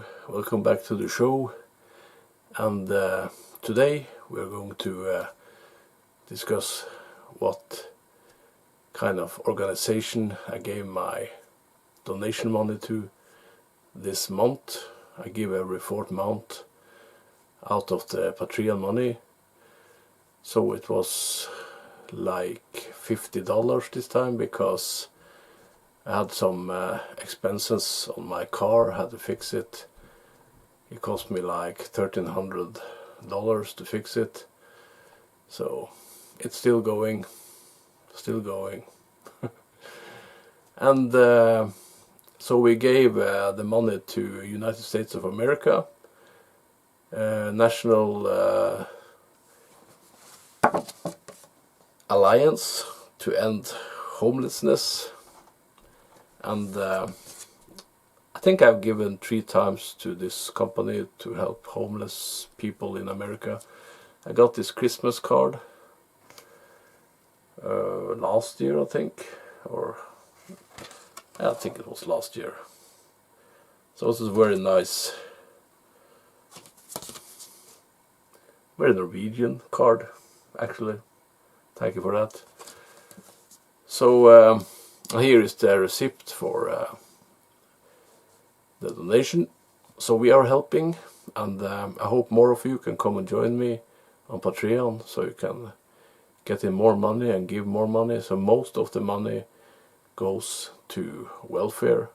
Hello, welcome back to the show, and today we're going to discuss what kind of organization I gave my donation money to this month. I give every fourth month out of the Patreon money, so it was like $50 this time because I had some expenses on my car. I had to fix it. It cost me like $1,300 to fix it. So it's still going. And so we gave the money to United States of America, National Alliance to End Homelessness. And I think I've given 3 times to this company to help homeless people in America. I got this Christmas card last year, I think, or I think it was last year. So this is very nice, very Norwegian card, actually. Thank you for that. So here is the receipt for the donation. So we are helping, and I hope more of you can come and join me on Patreon so you can get in more money and give more money. So most of the money goes to welfare.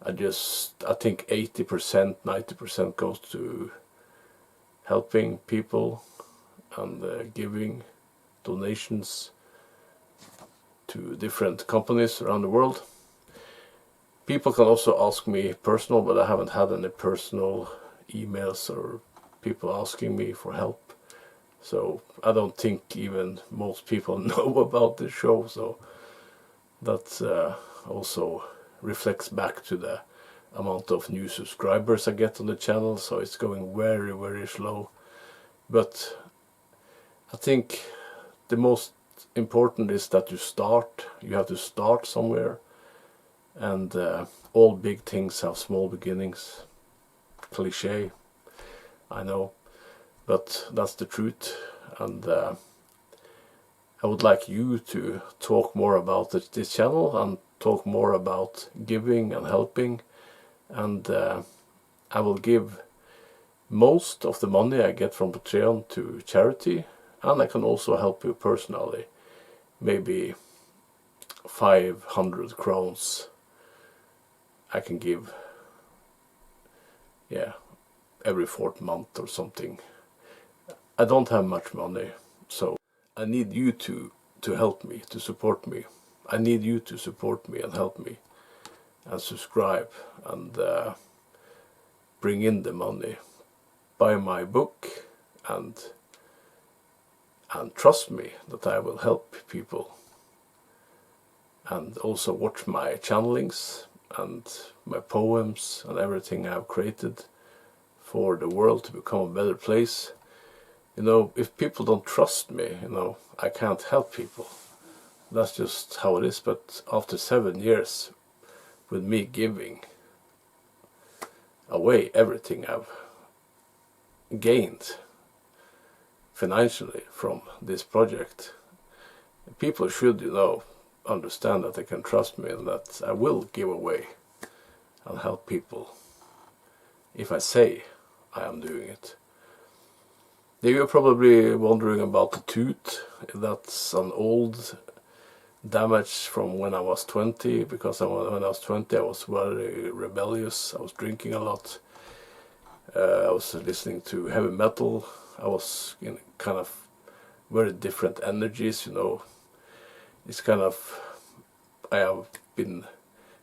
I think 80%, 90% goes to helping people and giving donations to different companies around the world. People can also ask me personal, but I haven't had any personal emails or people asking me for help. So I don't think even most people know about this show, so that also reflects back to the amount of new subscribers I get on the channel. So it's going very, very slow. But I think the most important is that you start. You have to start somewhere, and all big things have small beginnings. Cliché, I know, but that's the truth. And I would like you to talk more about this channel and talk more about giving and helping, and I will give most of the money I get from Patreon to charity, and I can also help you personally. Maybe 500 crowns I can give, every fourth month or something. I don't have much money, so I need you to help me, to support me. I need you to support me and help me and subscribe and bring in the money. Buy my book and trust me that I will help people. And also watch my channelings and my poems and everything I've created for the world to become a better place. You know, if people don't trust me, I can't help people. That's just how it is. But after 7 years with me giving away everything I've gained financially from this project, people should, understand that they can trust me and that I will give away and help people if I say I am doing it. You're probably wondering about the tooth. That's an old damage from when I was 20, because when I was 20 I was very rebellious. I was drinking a lot. I was listening to heavy metal. I was in kind of very different energies, It's kind of, I have been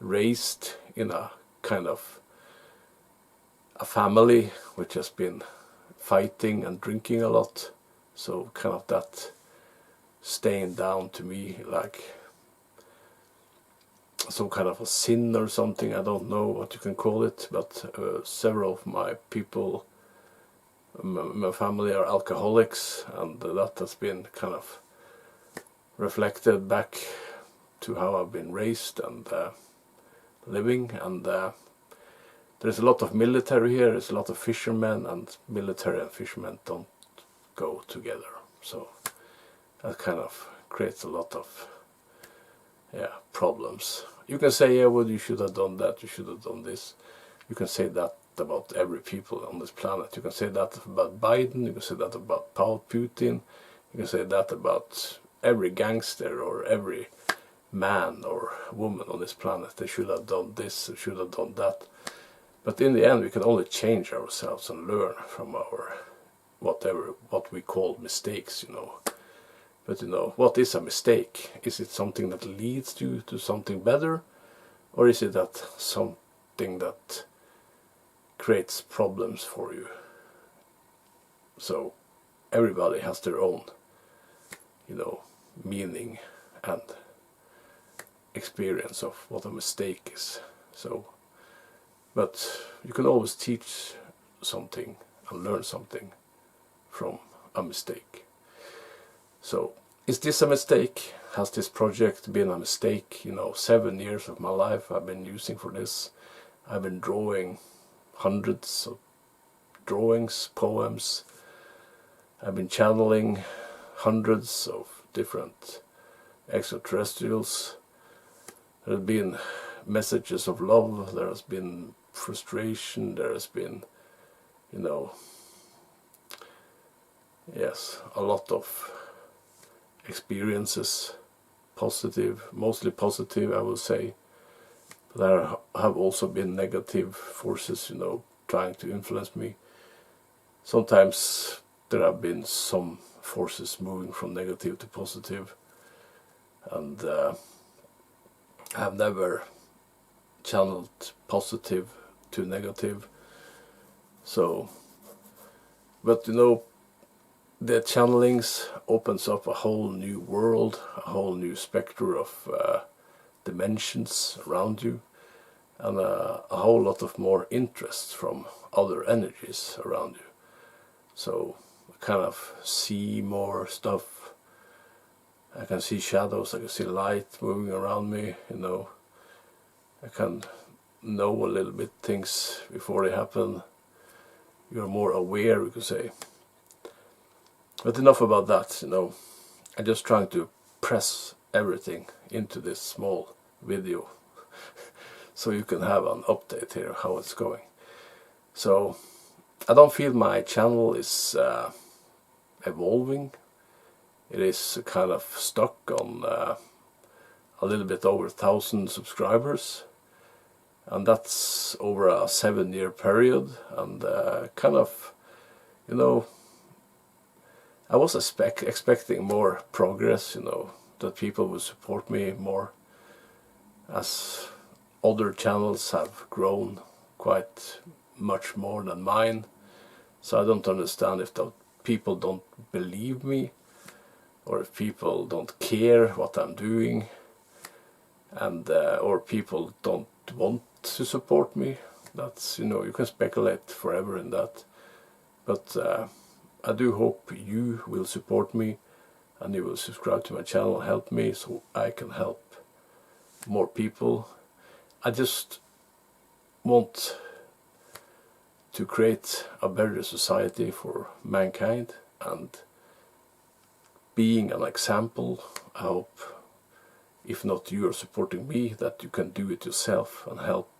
raised in a kind of a family which has been fighting and drinking a lot. So kind of that staying down to me like some kind of a sin or something. I don't know what you can call it, but several of my people, my family, are alcoholics, and that has been kind of reflected back to how I've been raised and living. And there's a lot of military here, there's a lot of fishermen, and military and fishermen don't go together. So that kind of creates a lot of problems. You can say, yeah, well, you should have done that, you should have done this. You can say that about every people on this planet. You can say that about Biden, you can say that about Putin, you can say that about every gangster or every man or woman on this planet. They should have done this, they should have done that. But in the end, we can only change ourselves and learn from our what we call mistakes, you know. But you know, what is a mistake? Is it something that leads you to something better, or is it that something that creates problems for you? So everybody has their own, you know, meaning and experience of what a mistake is. So, but you can always teach something and learn something from a mistake. So, is this a mistake? Has this project been a mistake? You know, 7 years of my life I've been using for this. I've been drawing hundreds of drawings, poems. I've been channeling hundreds of different extraterrestrials. There have been messages of love, there has been frustration, there has been, you know, yes, a lot of experiences, positive, mostly positive I will say. But there have also been negative forces, you know, trying to influence me. Sometimes there have been some forces moving from negative to positive, and I have never channeled positive to negative. So, but you know, the channelings opens up a whole new world, a whole new spectrum of dimensions around you, and a whole lot of more interest from other energies around you. So I kind of see more stuff. I can see shadows, I can see light moving around me, you know. I can know a little bit things before they happen. You're more aware, you could say. But enough about that, you know. I'm just trying to press everything into this small video so you can have an update here how it's going. So I don't feel my channel is evolving. It is kind of stuck on a little bit over 1,000 subscribers, and that's over a 7-year period. And kind of, you know, I was expecting more progress, you know, that people would support me more, as other channels have grown quite much more than mine. So I don't understand if the people don't believe me, or if people don't care what I'm doing, and or people don't want to support me. That's, you know, you can speculate forever in that, but I do hope you will support me and you will subscribe to my channel, help me so I can help more people. I just want to create a better society for mankind, and being an example, I hope, if not you are supporting me, that you can do it yourself and help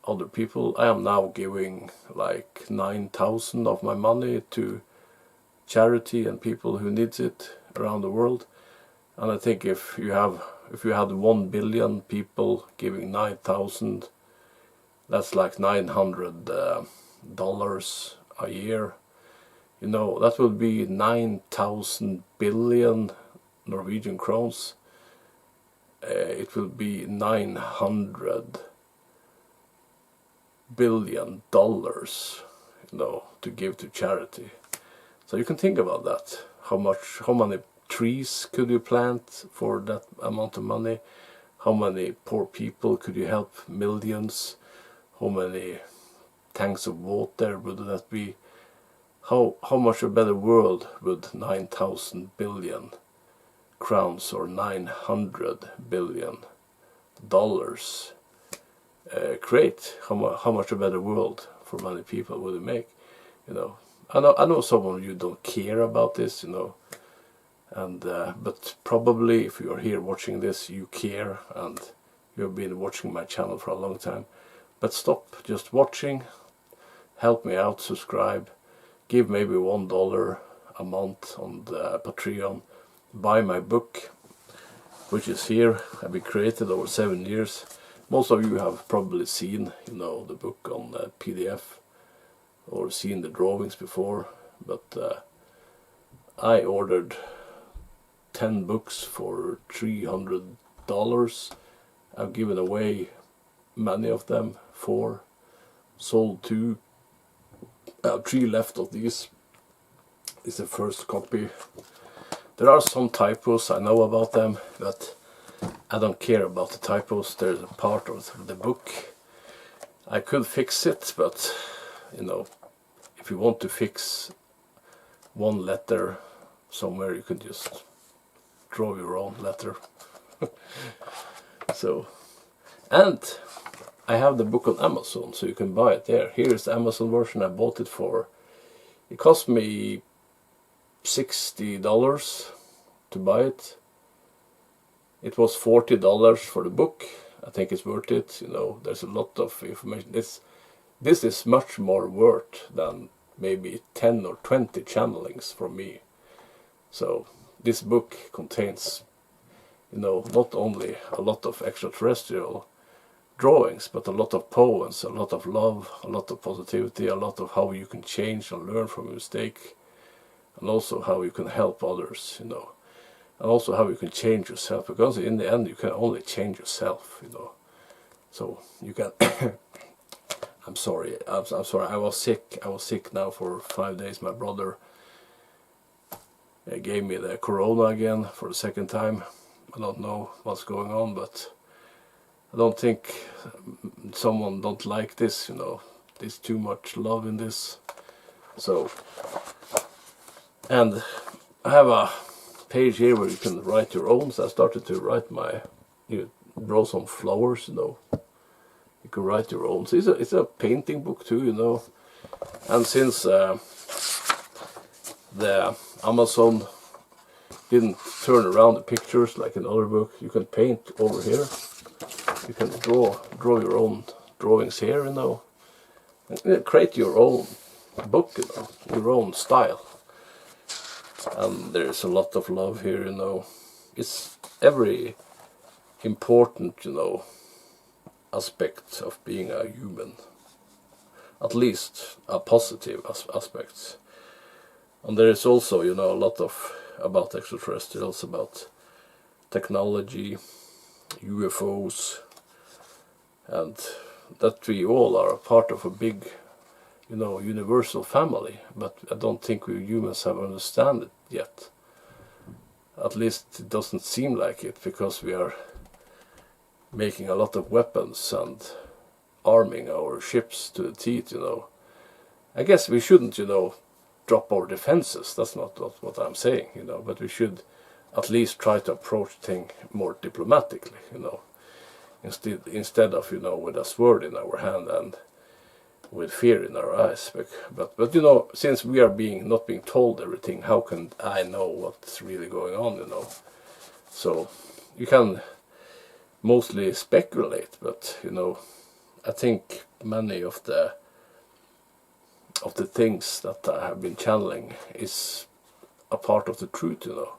other people. I am now giving like 9,000 of my money to charity and people who needs it around the world. And I think if you had 1 billion people giving 9,000, that's like $900 a year. You know, that will be 9,000 billion Norwegian crowns. It will be $900 billion, you know, to give to charity. So you can think about that. How many trees could you plant for that amount of money? How many poor people could you help? Millions. How many tanks of water would that be? How much a better world would 9,000 billion crowns or $900 billion create, how much a better world for many people would it make, you know. I know some of you don't care about this, you know, and but probably if you're here watching this, you care, and you've been watching my channel for a long time. But stop just watching, help me out, subscribe, give maybe $1 a month on the Patreon, buy my book, which is here. I've been created over 7 years. Most of you have probably seen, you know, the book on PDF or seen the drawings before, but I ordered 10 books for $300. I've given away many of them, 4, sold 2. I have 3 left of these. This is the first copy. There are some typos, I know about them, but I don't care about the typos. They're a part of the book. I could fix it, but you know, if you want to fix one letter somewhere, you can just draw your own letter. So, and I have the book on Amazon, so you can buy it there. Here is the Amazon version. I bought it for, it cost me $60 to buy it. It was $40 for the book. I think it's worth it. You know, there's a lot of information. This is much more worth than maybe 10 or 20 channelings from me. So this book contains, you know, not only a lot of extraterrestrial drawings, but a lot of poems, a lot of love, a lot of positivity, a lot of how you can change and learn from a mistake, and also how you can help others, you know, and also how you can change yourself, because in the end you can only change yourself, you know. So you can I'm sorry, I was sick now for 5 days. My brother gave me the corona again for the second time. I don't know what's going on, but I don't think someone don't like this, you know. There's too much love in this. So, and I have a page here where you can write your own. So I started to write you draw some flowers, you know. You can write your own. So it's a painting book too, you know. And since the Amazon didn't turn around the pictures like in other book, you can paint over here. You can draw your own drawings here, you know. And create your own book, you know, your own style. And there's a lot of love here, you know. It's every important, you know, aspect of being a human, at least a positive aspect. And there is also, you know, a lot of about extraterrestrials, about technology, UFOs, and that we all are a part of a big, you know, universal family. But I don't think we humans have understand it yet. At least it doesn't seem like it, because we are making a lot of weapons and arming our ships to the teeth, you know. I guess we shouldn't, you know, drop our defenses. That's not what I'm saying, you know, but we should at least try to approach things more diplomatically, you know, instead of, you know, with a sword in our hand and with fear in our eyes. But you know, since we are not being told everything, how can I know what's really going on, you know? So you can mostly speculate, but you know, I think many of the things that I have been channeling is a part of the truth, you know,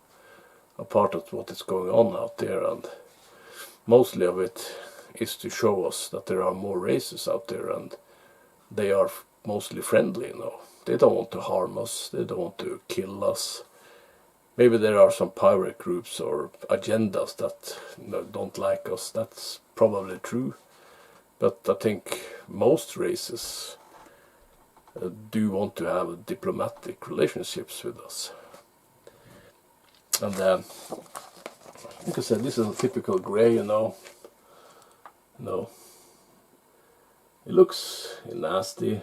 a part of what is going on out there, and mostly of it is to show us that there are more races out there, and they are mostly friendly, you know. They don't want to harm us, they don't want to kill us. Maybe there are some pirate groups or agendas that, you know, don't like us. That's probably true. But I think most races do want to have diplomatic relationships with us. And like I said, this is a typical grey, you know. It looks nasty.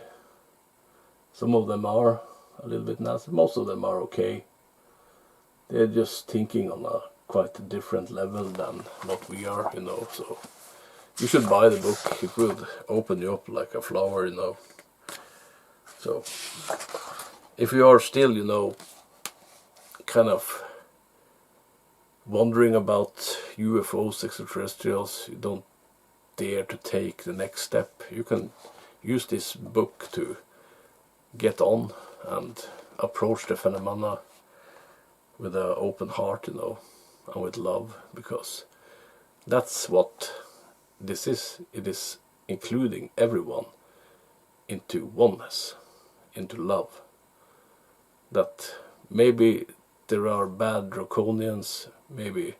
Some of them are a little bit nasty. Most of them are okay. They're just thinking on a quite a different level than what we are, you know. So you should buy the book. It will open you up like a flower, you know. So if you are still, you know, kind of wondering about UFOs, extraterrestrials, you don't dare to take the next step, you can use this book to get on and approach the phenomena with an open heart, you know, and with love, because that's what this is. It is including everyone into oneness, into love. That maybe there are bad draconians, maybe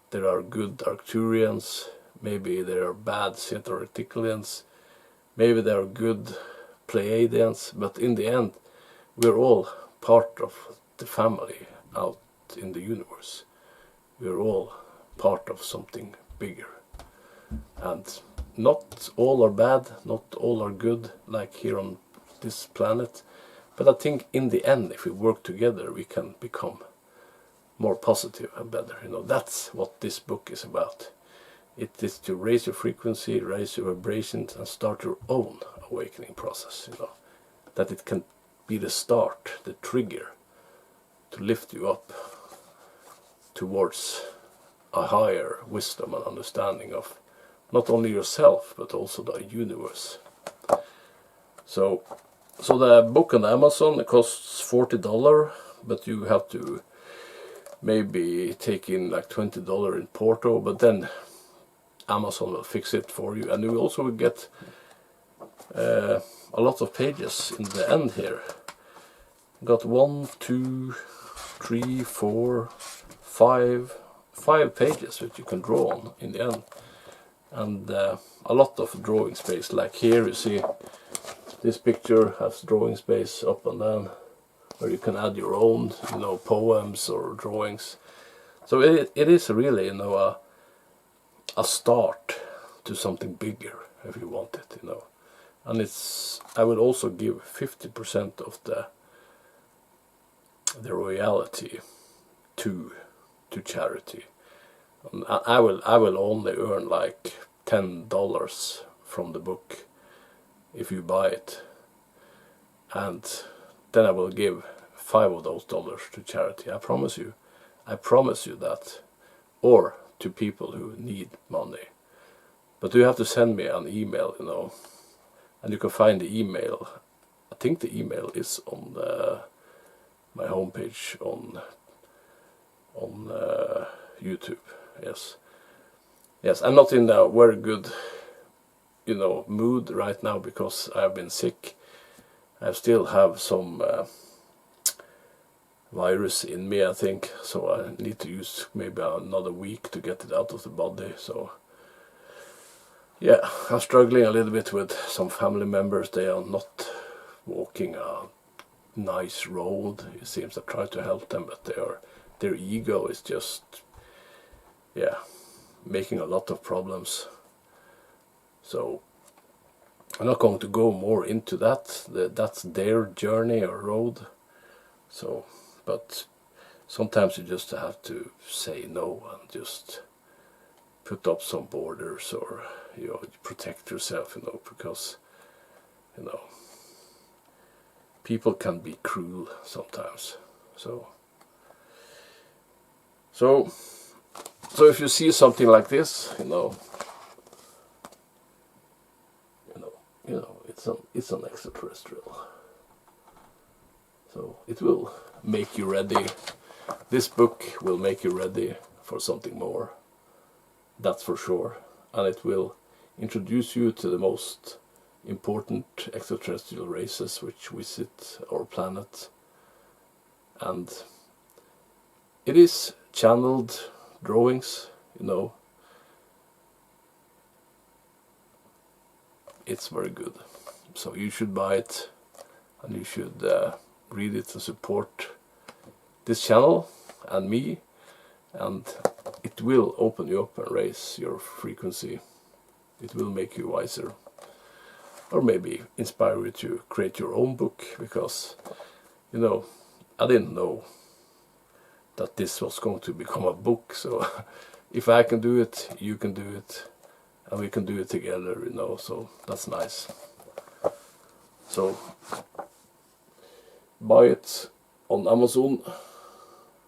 there are good Arcturians, maybe there are bad Centaurictilians, maybe there are good Pleiadians, but in the end we're all part of the family out in the universe. We're all part of something bigger. And not all are bad, not all are good, like here on this planet. But I think in the end, if we work together, we can become more positive and better. You know, that's what this book is about. It is to raise your frequency, raise your vibrations, and start your own awakening process. You know, that it can be the start, the trigger, to lift you up towards a higher wisdom and understanding of not only yourself but also the universe. So the book on Amazon, it costs $40, but you have to maybe take in like $20 in porto, but then Amazon will fix it for you, and you also will get a lot of pages in the end here. Got 1, 2, 3, 4, 5 pages that you can draw on in the end, and a lot of drawing space. Like here you see this picture has drawing space up and down, where you can add your own, you know, poems or drawings. So it is really, you know, a start to something bigger if you want it, you know. And I will also give 50% of the royalty to charity. And I will only earn like $10 from the book if you buy it, and then I will give 5 of those dollars to charity. I promise you that, or to people who need money. But you have to send me an email, you know, and you can find the email. I think the email is on my homepage on YouTube. Yes, I'm not in a very good, you know, mood right now because I've been sick. I still have some virus in me, I think, so I need to use maybe another week to get it out of the body. So yeah, I'm struggling a little bit with some family members. They are not walking a nice road. It seems I try to help them, but their ego is just, yeah, making a lot of problems. So I'm not going to go more into that. That's their journey or road. So, but sometimes you just have to say no and just put up some borders, or, you know, protect yourself, you know, because, you know, people can be cruel sometimes. So if you see something like this, you know, it's an extraterrestrial. So it will make you ready. This book will make you ready for something more. That's for sure. And it will introduce you to the most important extraterrestrial races which visit our planet. And it is channeled drawings, you know. It's very good. So you should buy it, and you should read it and support this channel and me, and it will open you up and raise your frequency. It will make you wiser, or maybe inspire you to create your own book, because, you know, I didn't know that this was going to become a book. So if I can do it, you can do it, and we can do it together, you know, so that's nice. So buy it on Amazon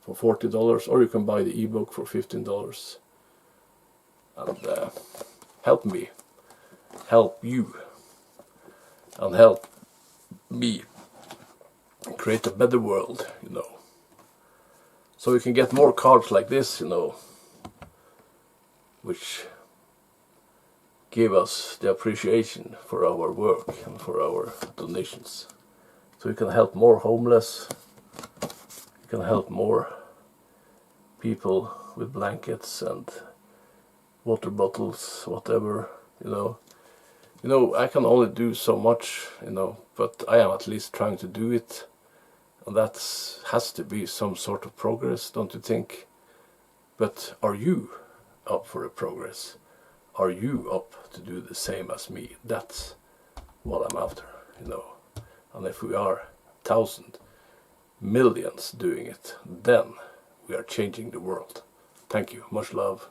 for $40, or you can buy the ebook for $15 and help me, help you, and help me create a better world, you know. So we can get more cards like this, you know, which give us the appreciation for our work and for our donations. So we can help more homeless, we can help more people with blankets and water bottles, whatever, you know. You know, I can only do so much, you know, but I am at least trying to do it. And that has to be some sort of progress, don't you think? But are you up for a progress? Are you up to do the same as me? That's what I'm after, you know. And if we are 1,000, millions doing it, then we are changing the world. Thank you. Much love.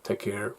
Take care.